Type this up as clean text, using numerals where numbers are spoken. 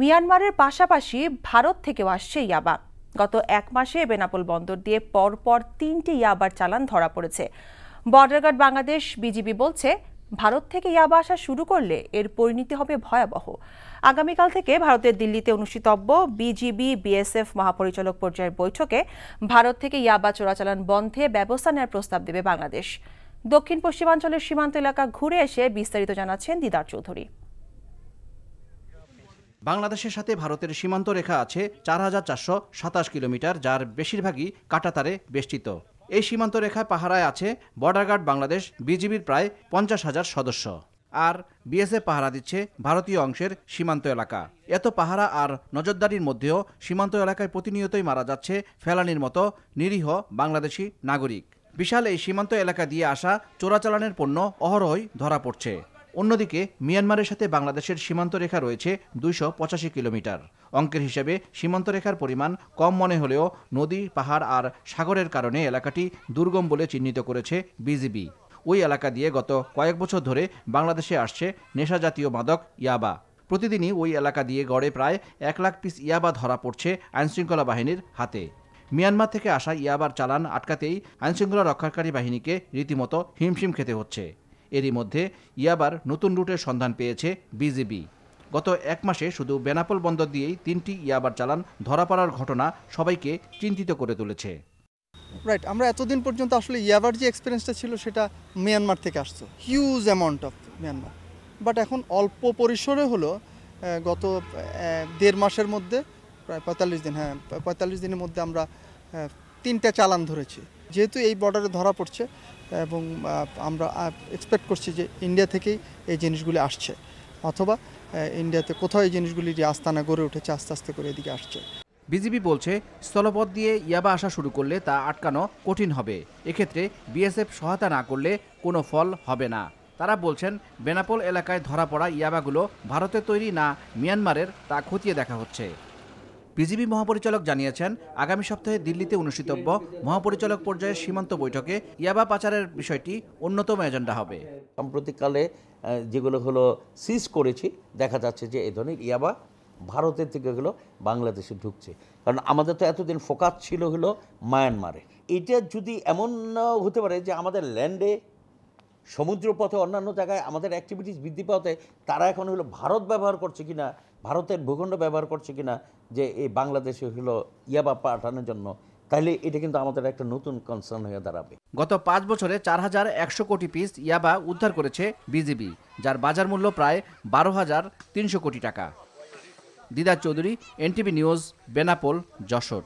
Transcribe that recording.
মিয়ানমারের পাশাপাশি ভারত থেকেও আসছে ইয়াবা। গত এক মাসে বেনাপোল বন্দর দিয়ে পরপর 3টি ইয়াবার চালান ধরা পড়েছে। বর্ডার গার্ড বাংলাদেশ বিজিবি বলছে, ভারত থেকে ইয়াবা আসা শুরু করলে এর পরিণতি হবে ভয়াবহ। আগামীকাল থেকে ভারতের দিল্লিতে অনুষ্ঠিতব্য বিজিবি বিএসএফ মহাপরিচালক পর্যায়ের বৈঠকে ভারত থেকে ইয়াবা চোরাচালান বন্ধে ব্যবস্থা নেওয়ার প্রস্তাব দেবে বাংলাদেশ। দক্ষিণ পশ্চিমাঞ্চলের সীমান্ত এলাকা ঘুরে এসে বিস্তারিত জানাচ্ছেন দিদার চৌধুরী। বাংলাদেশের সাথে ভারতের সীমান্ত রেখা আছে ৪,৪২৭ কিলোমিটার, যার বেশিরভাগই কাঁটাতারে বেষ্টিত। এই সীমান্ত রেখায় পাহারায় আছে বর্ডার গার্ড বাংলাদেশ বিজিবির প্রায় 50,000 সদস্য। আর বিএসএফ পাহারা দিচ্ছে ভারতীয় অংশের সীমান্ত এলাকা। এত পাহারা আর নজরদারির মধ্যেও সীমান্ত এলাকায় প্রতিনিয়তই মারা যাচ্ছে ফেলানির মতো নিরীহ বাংলাদেশি নাগরিক। বিশাল এই সীমান্ত এলাকা দিয়ে আসা চোরাচালানের পণ্য অহরহই ধরা পড়ছে। অন্যদিকে মিয়ানমারের সাথে বাংলাদেশের সীমান্ত রেখা রয়েছে 285 কিলোমিটার। অঙ্কের হিসেবে সীমান্ত রেখার পরিমাণ কম মনে হলেও নদী, পাহাড় আর সাগরের কারণে এলাকাটি দুর্গম বলে চিহ্নিত করেছে বিজিবি। ওই এলাকা দিয়ে গত কয়েক বছর ধরে বাংলাদেশে আসছে নেশাজাতীয় মাদক ইয়াবা। প্রতিদিনই ওই এলাকা দিয়ে গড়ে প্রায় 1 লাখ পিস ইয়াবা ধরা পড়ছে আইনশৃঙ্খলা বাহিনীর হাতে। মিয়ানমার থেকে আসা ইয়াবার চালান আটকাতেই আইনশৃঙ্খলা রক্ষাকারী বাহিনীকে রীতিমতো হিমশিম খেতে হচ্ছে। এরই মধ্যে ইয়াবার নতুন রুটের সন্ধান পেয়েছে বিজিবি। গত এক মাসে শুধু বেনাপোল বন্দর দিয়েই 3টি ইয়াবার চালান ধরা পড়ার ঘটনা সবাইকে চিন্তিত করে তুলেছে। রাইট, আমরা এতদিন পর্যন্ত আসলে ইয়াবার যে এক্সপিরিয়েন্সটা ছিল সেটা মিয়ানমার থেকে আসছে, huge amount of Myanmar. But এখন অল্প পরিসরে হলো গত 1.5 মাসের মধ্যে প্রায় 45 দিন, 45 দিনের মধ্যে আমরা 3টা চালান ধরেছি। যেহেতু এই বর্ডারে ধরা পড়ছে এবং আমরা এক্সপেক্ট করছি যে ইন্ডিয়া থেকেই এই জিনিসগুলি আসছে, অথবা ইন্ডিয়াতে কোথাও এই জিনিসগুলি যে আস্তানা গড়ে উঠেছে আস্তে আস্তে করে এদিকে আসছে। বিজিবি বলছে, স্থলপথ দিয়ে ইয়াবা আসা শুরু করলে তা আটকানো কঠিন হবে। এক্ষেত্রে বিএসএফ সহায়তা না করলে কোনো ফল হবে না। তারা বলছেন, বেনাপোল এলাকায় ধরা পড়া ইয়াবাগুলো ভারতের তৈরি না মিয়ানমারের, তা খতিয়ে দেখা হচ্ছে। বিজিবি মহাপরিচালক জানিয়েছেন, আগামী সপ্তাহে দিল্লিতে অনুষ্ঠিতব্য মহাপরিচালক পর্যায়ের সীমান্ত বৈঠকে ইয়াবা পাচারের বিষয়টি অন্যতম এজেন্ডা হবে। সাম্প্রতিককালে যেগুলো হলো সিজ করেছি, দেখা যাচ্ছে যে এই ধরনের ইয়াবা ভারতের থেকে হলো বাংলাদেশে ঢুকছে। কারণ আমাদের তো এতদিন ফোকাস ছিল হলো মায়ানমারে। এটা যদি এমন হতে পারে যে আমাদের ল্যান্ডে, সমুদ্রপথে, অন্যান্য জায়গায় আমাদের অ্যাক্টিভিটিস বৃদ্ধি পাওয়াতে তারা এখন হলো ভারত ব্যবহার করছে কিনা, ভারতের ভূখণ্ড ব্যবহার করছে কিনা যে এই বাংলাদেশে হলো ইয়াবা পাঠানোর জন্য, তাহলে এটা কিন্তু আমাদের একটা নতুন কনসার্ন হয়ে দাঁড়াবে। গত 5 বছরে 4,100 কোটি পিস ইয়াবা উদ্ধার করেছে বিজিবি, যার বাজার মূল্য প্রায় 12,300 কোটি টাকা। দিদার চৌধুরী, এনটিভি নিউজ, বেনাপোল, যশোর।